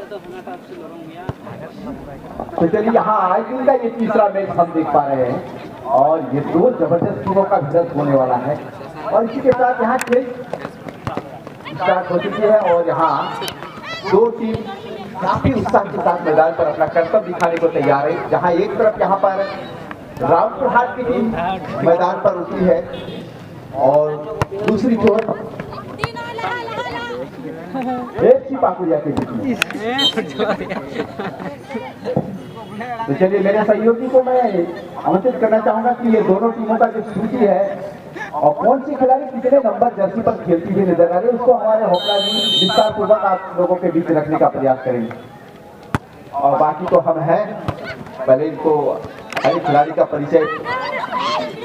तो चलिए यहाँ आईपीएल का ये तीसरा मैच हम देख पा रहे हैं और ये दो जबरदस्त टीमों का भिड़ंत होने वाला है और इसी के साथ यहाँ खेल स्टार्ट हो चुकी है और यहाँ दो टीम काफी उत्साह के साथ मैदान पर अपना कर्तव्य दिखाने को तैयार है। जहाँ एक तरफ यहाँ पर रामपुर हाट की टीम मैदान पर उतरी है और दूसरी ओर एफसी पाकुड़िया की टीम। तो चलिए मेरे सहयोगी को मैं आमंत्रित करना चाहूंगा कि ये दोनों टीमों का जो सूची है और कौन सी खिलाड़ी कितने नंबर जर्सी पर खेलती हुई नजर आ रही है उसको हमारे हौसला जी विस्तार पूर्वक आप लोगों के बीच रखने का प्रयास करेंगे। और बाकी तो हम हैं, पहले इनको हर खिलाड़ी का परिचय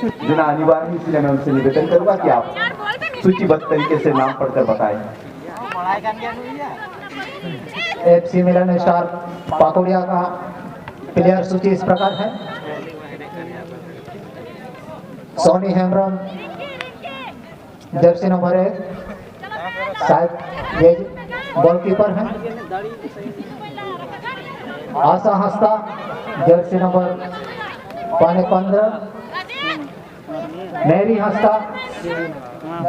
देना अनिवार्य है, इसलिए मैं उनसे निवेदन करूंगा कि आप सूचीबद्ध तरीके से नाम पढ़कर बताएं। एफसी मिलन स्टार पाकुड़िया का प्लेयर सूची इस प्रकार है। सोनी हेम्ब्रम जर्सी नंबर 1, शायद ये गोलकीपर है। Asha Hansda jersey number 15। Mary Hansda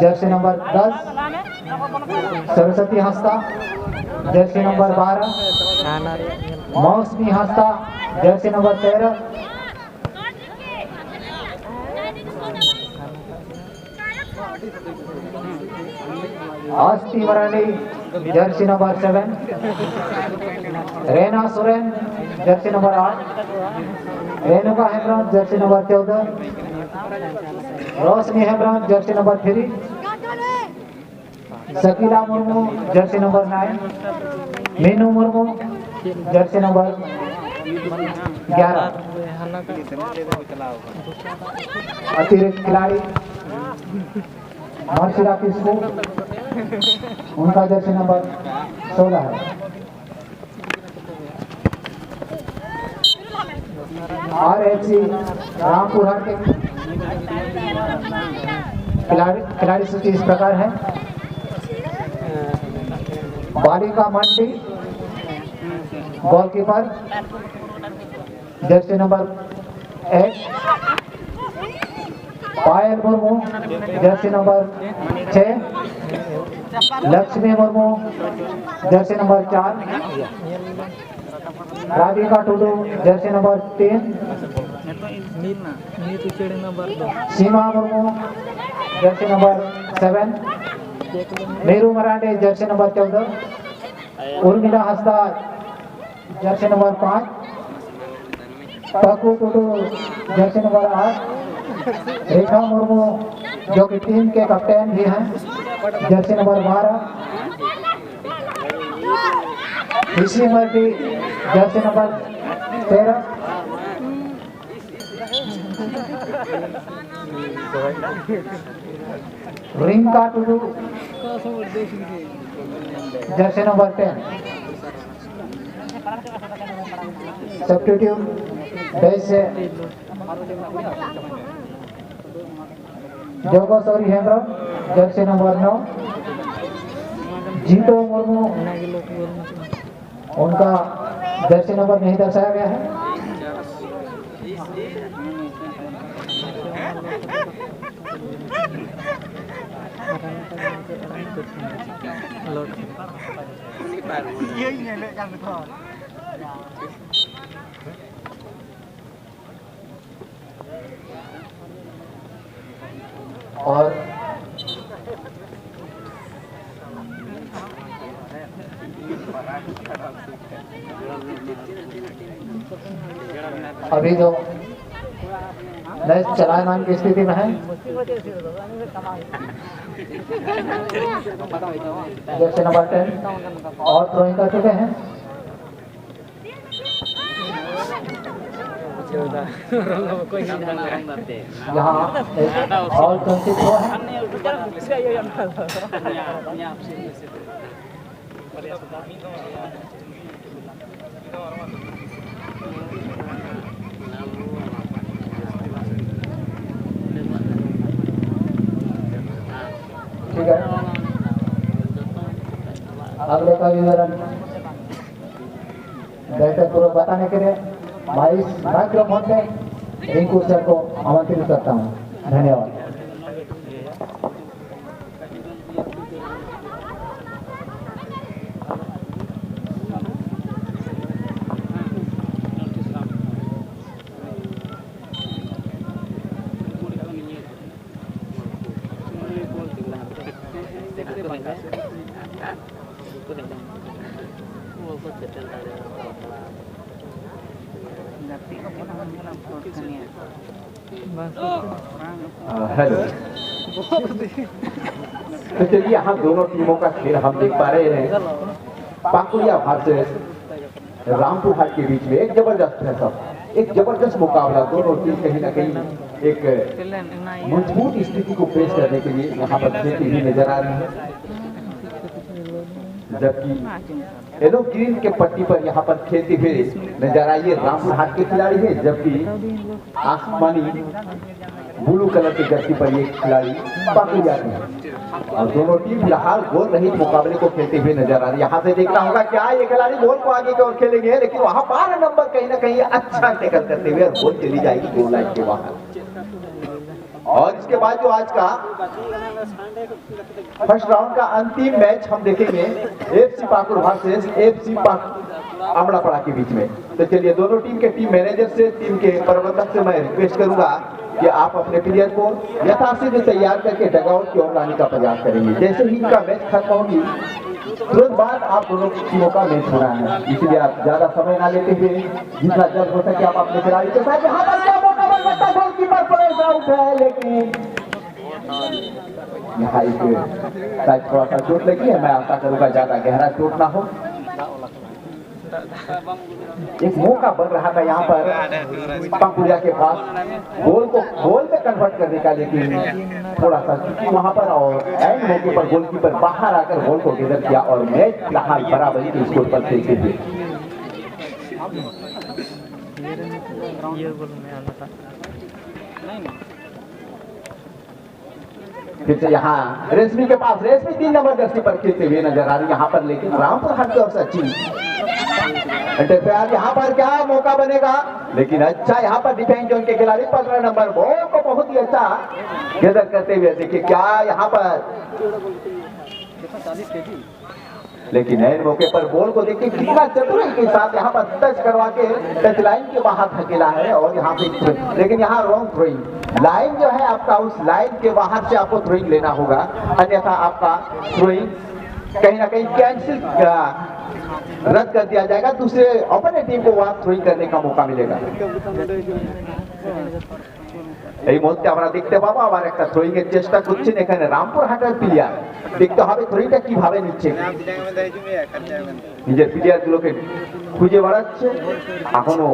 jersey number 10। Saraswati Hansda jersey number 12। Mausami Hansda jersey number 13। Asti Marani jersey number 7। Rena Soren jersey number 8। Renuka Hembram jersey number 14। Roshni Hembram jersey number 3। Shakila Murmu jersey number 9। Meenu Murmu jersey number 11। अतिरिक्त खिलाड़ी मर्शिरा किस्कू, उनका जर्सी नंबर 16 है। आरएफसी रामपुर हाट के खिलाड़ी सूची इस प्रकार है। Balika Mandi goalkeeper jersey number 1। Payal Murmu jersey number 6। Lakshmi Murmu jersey number 4। Radhika Tudu jersey number 3। Seema Murmu jersey number 7। Meeru Marandi jersey number 14। Urmila Hansda jersey number 5। Pakku Tudu jersey number 8। Rekha Murmu जो कि टीम के कप्तान भी हैं jersey number 12। Rishi Mardi jersey number 13। Rinka Tudu jersey number 10। Substitute base से जोगेश्वरी हेम्ब्रम जर्सी नंबर 9। जीतो मुर्मू, उनका जर्सी नंबर नहीं दर्शाया गया है। और अभी जो मैच चलायमान की स्थिति में है, जैसे नंबर 10 और थ्रोइंग कर चुके हैं। यहाँ और 20 थ्रो है। ठीक है, अगले का विवरण बेहतर पूर्व बताने के लिए मैं इस माइक्रोफोन में रिंकू सर को आमंत्रित करता हूँ। धन्यवाद। हेलो। तो चलिए यहाँ दोनों टीमों का खेल हम देख पा रहे हैं। पाकुड़िया वर्सेस रामपुर हाट के बीच में एक जबरदस्त मुकाबला। दोनों टीम कहीं ना कहीं एक मजबूत स्थिति को पेश करने के लिए यहाँ पर खेलती हुई नजर आ रही है, जबकि येलो ग्रीन के पट्टी पर यहाँ पर खेलते हुए नजर आइए रामपुर हाट के खिलाड़ी है, जबकि आसमानी ब्लू कलर के जर्सी पर ये खिलाड़ी पाकुड़िया के हैं। और दोनों टीम फिलहाल गोल रहित मुकाबले को खेलते हुए नजर आ रही है। यहाँ से देखना होगा क्या ये खिलाड़ी गोल को आगे की ओर खेलेंगे, लेकिन वहां 12 नंबर कहीं ना कहीं अच्छा टैकल करते हुए गोल चली जाएगी गोल लाइन के बाहर। और इसके बाद जो आज का फर्स्ट राउंड का अंतिम मैच हम देखेंगे एफसी पाकुड़ वर्सेस एफसी अमड़ापड़ा के बीच में। तो चलिए दोनों टीम के टीम मैनेजर से, टीम के प्रबंधक से मैं रिक्वेस्ट करूंगा कि आप अपने प्लेयर को यथाशीघ्र तैयार करके डगआउट की ओर लाने का प्रयास करेंगे। जैसे ही इनका मैच खत्म होगी तुरंत बाद आप दोनों टीमों का मैच होना है, इसलिए आप ज्यादा समय ना लेते हुए जितना जल्द हो सके आप अपने खिलाड़ी के साथ। यहाँ पर क्या मौका बन सकता है, गोलकीपर प्लेस आउट है, लेकिन यहाँ एक थोड़ा सा चोट लगी है। मैं आशा करूंगा ज्यादा गहरा चोट ना हो। एक मौका बन रहा था यहाँ पर पाकुड़िया के पास गोल को गोल में कन्वर्ट करने का, लेकिन थोड़ा सा चुकी वहां पर और एंड मौके पर गोलकीपर बाहर आकर गोल को गेदर किया और मैच फिलहाल बराबरी के स्कोर पर खेलते हुए। फिर से यहाँ रेशमी के पास, रेशमी 3 नंबर जर्सी पर खेलते हुए नजर आ रही यहाँ पर, लेकिन रामपुर हाट की ओर से अच्छी इंटरफेयर। यहाँ पर क्या मौका बनेगा, लेकिन अच्छा यहाँ पर डिफेंस जोन के खिलाड़ी 15 नंबर बॉल को बहुत ही अच्छा गेदर करते हुए। देखिए क्या यहाँ पर, लेकिन नए मौके पर बॉल को देखिए कितना चतुराई के साथ यहाँ पर टच करवा के टच लाइन के बाहर धकेला है। और यहाँ पे लेकिन यहाँ रॉन्ग थ्रोइंग लाइन जो है आपका, उस लाइन के बाहर से आपको थ्रोइंग लेना होगा, अन्यथा आपका थ्रोइंग कहीं ना कहीं कैंसिल रद्द कर दिया जाएगा, दूसरे अपोनेंट टीम को वहां थ्रोइंग करने का मौका मिलेगा। এই মুহূর্তে আমরা দেখতে পাবো আবার একটা থ্রোইং এর চেষ্টা করছেন এখানে রামপুর হাটের প্লেয়ার। দেখতে হবে থ্রোইংটা কিভাবে নিচ্ছে, নিজের প্লেয়ার গুলোকে খুঁজে বেড়াচ্ছে এখনো,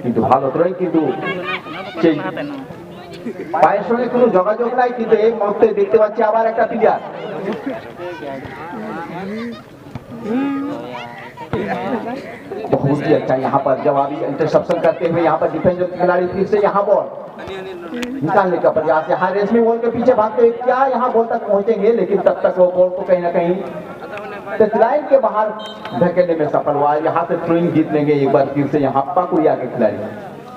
কিন্তু ভালো থ্রোইং, কিন্তু সেই পায়ের সঙ্গে কোনো যোগাযোগ নাই। কিন্তু এই মুহূর্তে দেখতে পাচ্ছি আবার একটা প্লেয়ার बहुत ही अच्छा यहाँ पर जवाबी इंटरसेप्शन करते हुए यहाँ पर डिफेंस खिलाड़ी फिर से यहाँ बॉल निकालने का प्रयास। यहाँ रेशमी बॉल के पीछे भागते हुए क्या यहाँ बॉल तक पहुंचेंगे, लेकिन तब तक वो बॉल को कहीं ना कहीं टच लाइन के बाहर धकेलने में सफल हुआ। यहाँ से थ्रोइंग जीत लेंगे एक बार फिर से यहाँ पाकुड़िया के खिलाड़ी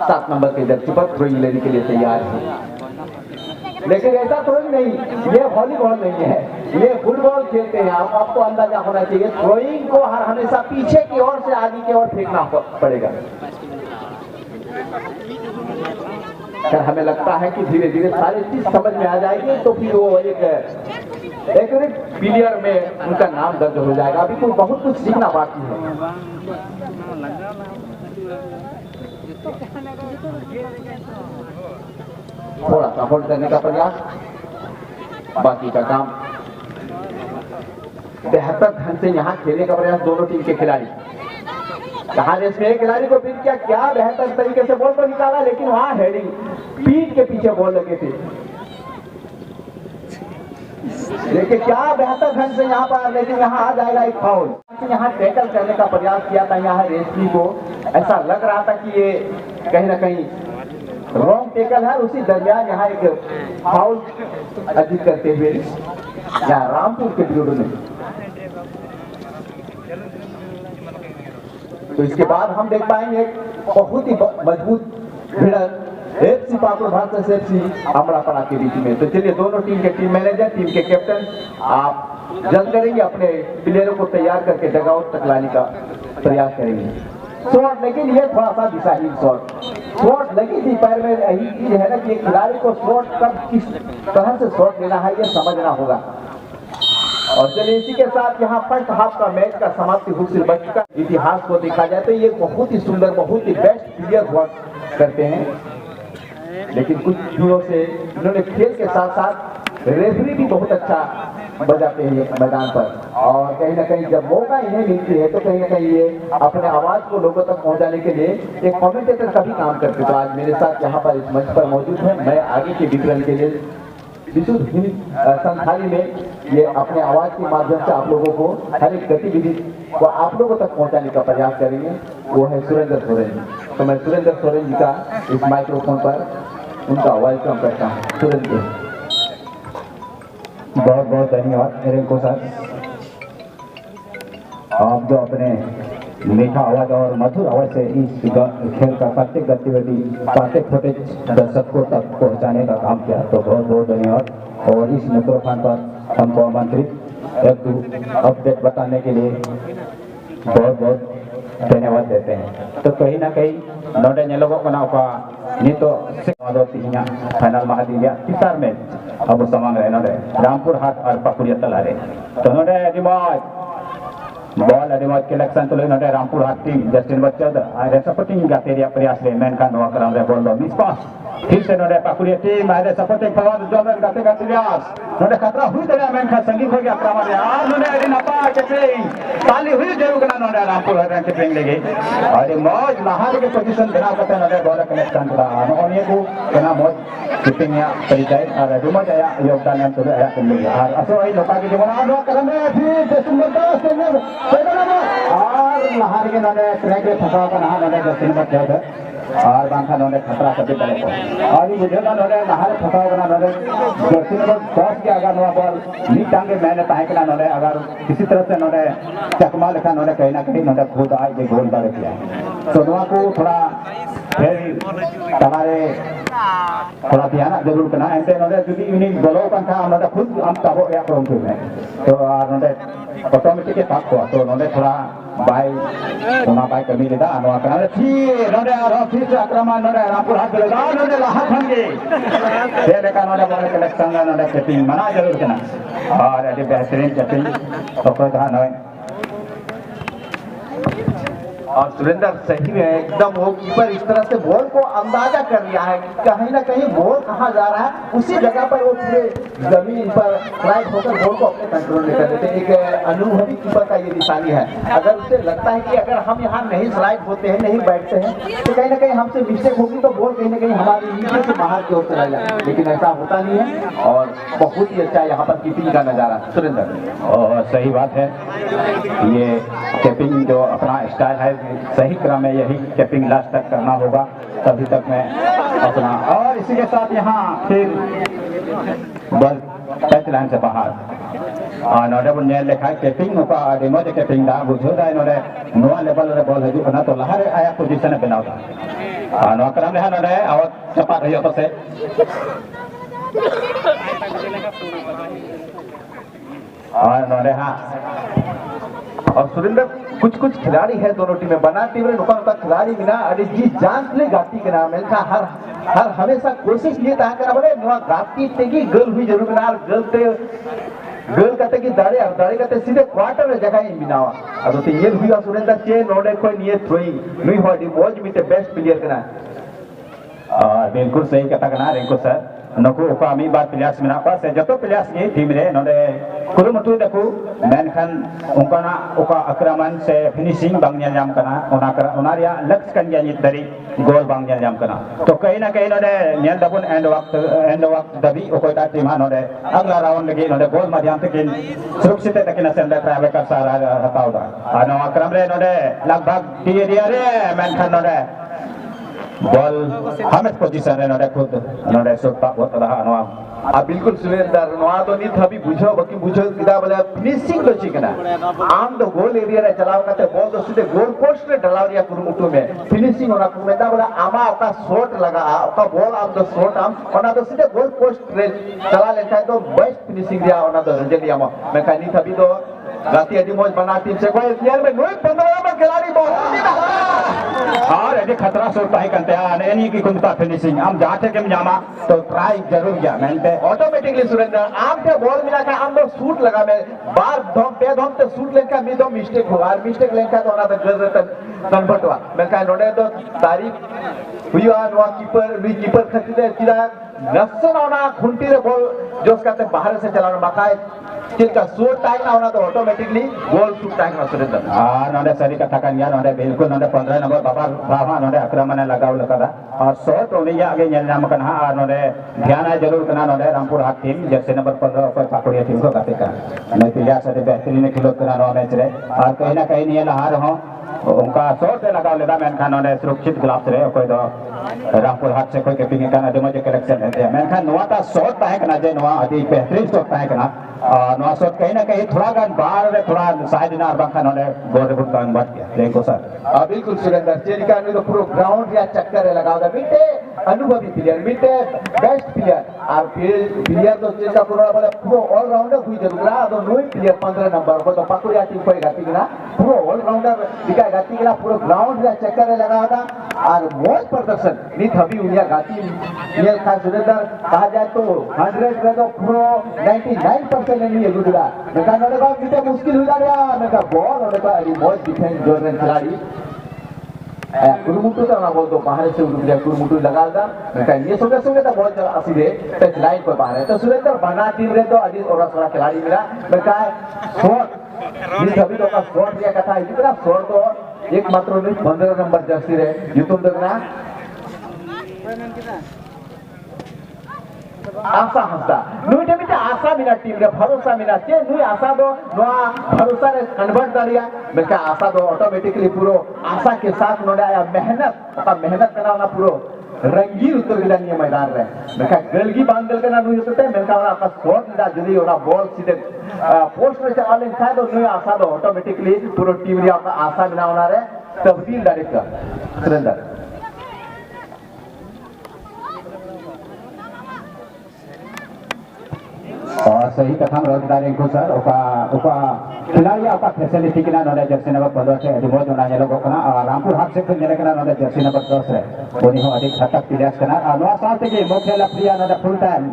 7 नंबर के जर्सी पर थ्रोइंग लेने के लिए तैयार है। लेकिन ऐसा थ्रोइंग नहीं, ये वॉलीबॉल नहीं है, ये फुटबॉल खेलते हैं। आपको अंदाजा होना चाहिए थ्रोइंग को हर हमेशा पीछे की ओर से आगे की ओर फेंकना पड़ेगा। अगर हमें लगता है कि धीरे धीरे सारी चीज समझ में आ जाएगी तो फिर वो एक प्लेयर में उनका नाम दर्ज हो जाएगा। अभी कोई बहुत कुछ सीखना बाकी है। थोड़ा सा होल्ड करने का प्रयास, बाकी का काम बेहतर ढंग से यहाँ खेलने का प्रयास दोनों टीम के खिलाड़ी। कहा रेस में एक खिलाड़ी को फिर क्या बेहतर तरीके से बॉल को निकाला, लेकिन वहां हेडिंग पीठ के पीछे बॉल लगे थे। लेकिन क्या बेहतर ढंग से यहाँ पर, लेकिन यहाँ आ जाएगा एक फाउल। यहाँ टैकल करने का प्रयास किया था यहाँ रेसमी को, ऐसा लग रहा था कि ये कहीं ना कहीं रॉन्ग टैकल है। उसी दरमियान यहाँ एक फाउल अर्जित करते हुए यहाँ रामपुर के विरोध में तो इसके बाद हम देख पाएंगे बहुत ही मजबूत भिड़ंत एफसी पाकुड़ वर्सेस एफसी अमरापड़ा के बीच में। तो चलिए दोनों टीम के टीम मैनेजर, टीम के कैप्टन, आप जल्द करेंगे, अपने प्लेयरों को तैयार करके डगआउट तक लाने का प्रयास करेंगे। शॉट लेकिन ये थोड़ा सा दिशाहीन शॉट लगी थी पैर में। यही चीज है ना कि खिलाड़ी को शॉट कब किस तरह से शॉट लेना है ये समझना होगा। और चलिए इसी के साथ यहाँ फर्स्ट हाफ का मैच का समाप्ति हुई बच चुका। इतिहास को देखा जाए तो ये बहुत ही सुंदर, बहुत ही बेस्ट प्लेयर हुआ करते हैं, लेकिन कुछ दिनों से इन्होंने खेल के साथ साथ रेफरी भी बहुत अच्छा बजाते हैं मैदान पर। और कहीं ना कहीं जब मौका इन्हें मिलती है तो कहीं ना कहीं ये अपने आवाज को लोगों तक पहुंचाने के लिए एक कमेंटेटर का भी काम करते। तो आज मेरे साथ यहाँ पर इस मंच पर मौजूद है, मैं आगे के वितरण के लिए विशुद्ध हिंदी संथाली में ये अपने आवाज के माध्यम से आप लोगों को हर एक गतिविधि को आप लोगों तक पहुंचाने का प्रयास करेंगे। वो है सुरेंद्र सोरेन जी। तो मैं सुरेंद्र सोरेन जी का इस माइक्रोफोन पर उनका वेलकम करता हूँ। सुरेंद्र, बहुत बहुत धन्यवाद रिंकू सर। आप जो अपने मीठा आवाज और मधुर आवाज से इस खेल का प्रत्येक गतिविधि प्रत्येक छोटे दर्शकों तक पहुंचाने का काम किया, तो बहुत बहुत धन्यवाद। और इस माइक्रोफोन पर हमको आमंत्रित एक दो अपडेट बताने के लिए बहुत बहुत धन्यवाद देते हैं। तो कहीं ना कहीं नोडे नेलोगो कना का नितो सिंगादो तिहिया फाइनल महादिया तीसर मैच अब समांग रहे नोडे रामपुर हाट और पाकुड़िया तलारे। तो नोडे दिमाग बॉल अधिमत कलेक्शन तो नोडे रामपुर हाट टीम जस्टिन बच्चन आरे सपोर्टिंग गातेरिया प्रयास ले मेन का नोआ करम रे बॉल दो मिस पास फिर से नोडे पाकुड़िया टीम आरे सपोर्टिंग फॉरवर्ड जोमेन गाते का प्रयास नोडे खतरा हुई तेरा मेन का संगीत हो गया आक्रमण रे आ नोडे अरे नपा के ताली हुई जरूर करना नोडे रामपुर हाट के ट्रेन लेगे और मौज नहार के पोजीशन बना करते नोडे बॉल कनेक्शन करा और ये को कना मौज कीपिंग या परिचय और जुमज आया योगदान हम तो आया कर लिया और असो आई लोका के जमाना नो करम रे फिर जस्टिन बच्चन और नहार के नोडे ट्रैक पे फंसा का नोडे जस्टिन बच्चन और बांखा नोडे खतरा कभी करे और ये मुझे नोडे नहार फंसा का नोडे जस्टिन बच्चन के अगर नो बॉल नी टांगे मैंने ताहे के नोडे अगर किसी तरह से नोडे चकमा लिखा नोडे कहीं ना कहीं नोडे खुद आए के गोल कर किया। तो नोआ को थोड़ा फिर हमारे थोड़ा ध्यान जरूर करना ऐसे नोडे जुदी इवनिंग बोलो का नोडे खुद हम तबो या करूं तो मैं तो नोडे ऑटोमेटिक के पास हुआ तो नोडे थोड़ा बाई सोना बाई कमी लेदा नोआ करना फिर नोडे और फिर से आक्रमण नोडे रामपुर हाथ लेदा नोडे लाहा खंगे ये लेका नोडे बॉल कलेक्शन नोडे सेटिंग मना जरूर करना और अभी बेहतरीन सेटिंग तो कोई ध्यान है। और सुरेंद्र सही में एकदम वो कीपर इस तरह से बॉल को अंदाजा कर लिया है कि कहीं ना कहीं बॉल कहाँ जा रहा है, उसी जगह पर वो पूरे जमीन पर स्लाइड होकर बॉल को अपने कंट्रोल में कर लेते हैं। एक अनुभवी कीपर का ये निशानी है। अगर उसे लगता है कि अगर हम यहाँ नहीं स्लाइड होते हैं, नहीं बैठते हैं, तो कहीं ना कहीं हमसे मिस्टेक होगी तो बॉल कहीं ना कहीं हमारी नीचे से बाहर की ओर चला जाए, लेकिन ऐसा होता नहीं है और बहुत ही अच्छा यहाँ पर कीपिंग का नजारा। सुरेंद्र सही बात है, ये कीपिंग जो अपना स्टाइल है सही क्रम में यही कैपिंग लास्ट तक करना होगा, तभी तक मैं अपना। और इसी के साथ यहाँ फिर बॉल टच लाइन से बाहर नोडे बुनिया लिखा है कैपिंग का डेमो जे कैपिंग दा बुझो दा नोडे नोआ लेवल रे बॉल हजू करना तो लहर आया पोजीशन बनाओ दा नोआ क्रम रे नोडे और चपा रही तो से और नोडे हाँ। और सुरेंद्र कुछ खिलाड़ी है दोनों टीम में बना टीम रे नुका खिलाड़ी बिना अरे जी जान ले गाती के नाम है हर हमेशा कोशिश ये ता करा बोले नुआ गाती तेगी गोल हुई जरूर ना गोल करते की दाड़े और दाड़े करते सीधे क्वार्टर में जगह ही बिनावा अब तो ये हुई सुरेंद्र चे नोडे कोई नहीं थ्रोइंग नहीं हो दी मौज में बेस्ट प्लेयर करना बिल्कुल सही कथा करना रिंकू सर नुकू उका मी बार प्लेयर्स मेना पास है जतो प्लेयर्स ये टीम रे नोडे कुरुमुटु देखो मेनखान उनकाना उका आक्रमण से फिनिशिंग बांगनिया जाम करना ओना रिया लक्ष्य कन्या नित दरी गोल बांगनिया जाम करना तो कहीं ना कहीं नोडे नेल दबुन एंड वक्त दबी ओकोटा टीम नोडे अगला राउंड लगी नोडे गोल माध्यम से सुरक्षित तकिन सेंडर ट्रैवल कर सारा हटाओदा आनो आक्रमण रे नोडे लगभग टी एरिया रे मेनखान नोडे bol hamet position re node khud node shot pa bot raha noa बिल्कुल सुरेंद्र नवा तो नहीं थबी बुझो बाकी बुझो किदा बोले फिनिशिंग तो चिकना आम तो गोल एरिया रे चलाव करते बॉल तो सीधे गोल पोस्ट रे डलाव रिया कुरुमुटु में फिनिशिंग होना कुमेदा बोले आमा आपका शॉट लगा आपका बॉल आम तो शॉट आम होना तो सीधे गोल पोस्ट रे चला लेता है तो बेस्ट फिनिशिंग रिया होना तो रजलिया मैं कहीं नहीं थबी तो गाती अडी मौज बना टीम से कोई रियल में 15 नंबर खिलाड़ी बहुत ही और ऐसे खतरा सोचता है करते हैं नहीं कि कुंता फिनिशिंग हम जाते के जामा तो ट्राई जरूर किया मैंने ऑटोमेटिकली सुरेंद्र आम के बॉल मिला का आम तो शूट लगा मैं बार धम पे धम तो शूट लेकर मी तो मिस्टेक हुआ मिस्टेक लेकर तो ना तो गल रहता कन्वर्ट हुआ मैं कहा नोडे तो तारीफ हुई वा कीपर खरीदे किला नसन होना खुंटी रे बॉल जो उसका बाहर से चलाना बाकाय जिसका शूट टाइम ना होना तो ऑटोमेटिकली गोल शूट टाइम ना सुरेंद्र नोडे सरी कथा kan ya node बिल्कुल नोडे 15 नंबर बाबा नोडे आक्रमण लगाव लगा और शॉट होने या आगे नेल नाम कन हा नोडे ध्यान है जरूर कना नोडे रामपुर हाट टीम जर्सी नंबर 15 पर पाकुड़िया टीम को गाते का नहीं तो या से बेहतरीन खिलो कना नो मैच रे और कहीं ना कहीं नहीं लहा रहो उनका शॉट से लगाव लेदा मैन खान नोडे सुरक्षित ग्लास रे कोई तो रामपुर हाट से कोई कैपिंग का ना दमो जे कलेक्शन है मैन खान नोवा ता शॉट पाए कना जे नोवा अति बेहतरीन शॉट पाए कना नोवा शॉट कहीं ना कहीं थोड़ा गान बाहर रे थोड़ा साइड ना बाखा नोडे गोल बुट कान बात किया थैंक यू सर बिल्कुल सुरेंद्र चेरिका ने तो पूरा ग्राउंड या चक्कर लगाव दा मिटे अनुभवी प्लेयर मिटे बेस्ट प्लेयर और प्लेयर तो चेरिका पूरा बोले पूरा ऑलराउंडर हुई जरूर तो नोई प्लेयर 15 नंबर को तो पाकुड़िया टीम को गाती ना पूरा ऑलराउंडर दिखा गाती ना पूरा ग्राउंड या चक्कर लगाव दा और बहुत प्रदर्शन नहीं थबी उनिया गाती ये खास सुरेंद्र कहा जाए तो 100 रे तो पूरा 99% नहीं है गुडा मैं कहा नोडे का मिटे मुश्किल हो जा रहा मैं कहा बॉल और का बहुत डिफेंस जोर रे खिलाड़ी कुरुमुटु तो ना बोल दो बाहर से उड़ गया कुरुमुटु लगा दा मैं कहा ये सोचे सोचे तो बहुत चला सीधे टच लाइन पर बाहर है तो सुरेंद्र बना टीम रे तो अजीत और थोड़ा खिलाड़ी मिला मैं कहा शॉट ये सभी लोग का शॉट या कथा इतना शॉट तो एकमात्र 15 नंबर जर्सी रे युतुम दगना आशा हंसता नुई जब आशा मिला टीम रे भरोसा मिला के नुई आशा दो नोआ भरोसा रे कन्वर्ट करिया मैं क्या आशा दो ऑटोमेटिकली पूरो आशा के साथ नोडे आया मेहनत करना ना पूरो रंगीन उतर गिला नहीं मैदान रे मैं क्या गलगी बांध दल के ना नुई होते मैं क्या आपका शॉट दा जल्दी और बॉल सीधे पोस्ट में चला ले खाए तो नुई आशा दो ऑटोमेटिकली पूरो टीम रे आपका आशा बिना होना रे तब्दील डायरेक्ट सुरेंद्र और सही कथा रोजगार इनको सर ओका खिलाड़ी आपका फैसिलिटी किना नोडे जर्सी नंबर 15 से अधिक जोना ये लोग कना रामपुर हाट से नेले कना नोडे जर्सी नंबर 10 रे बोनी हो अधिक हटक प्लेयर्स कना नवा साल के मुख्य लप्रिया नोडे फुल टाइम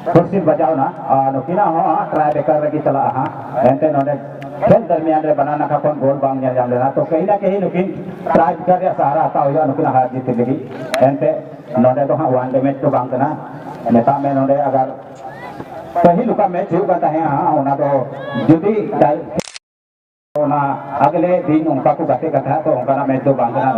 कुर्सी बजाओ ना नोकिना हो ट्राई बेकर रगी चला हां एंते नोडे खेल दरमियान रे बनाना का कौन गोल बांग जाम लेना तो कहीं ना कहीं नुकिन ट्राई कर या सहारा आता हो नुकिन हार जीत लगी एंते नोडे तो हां वन डे मैच तो बांग कना नेता में नोडे अगर पहली लुका मैच हो करता है हाँ उन्हें तो जुदी अगले दिन उनका को गाते करता है तो उनका ना मैच तो बांधना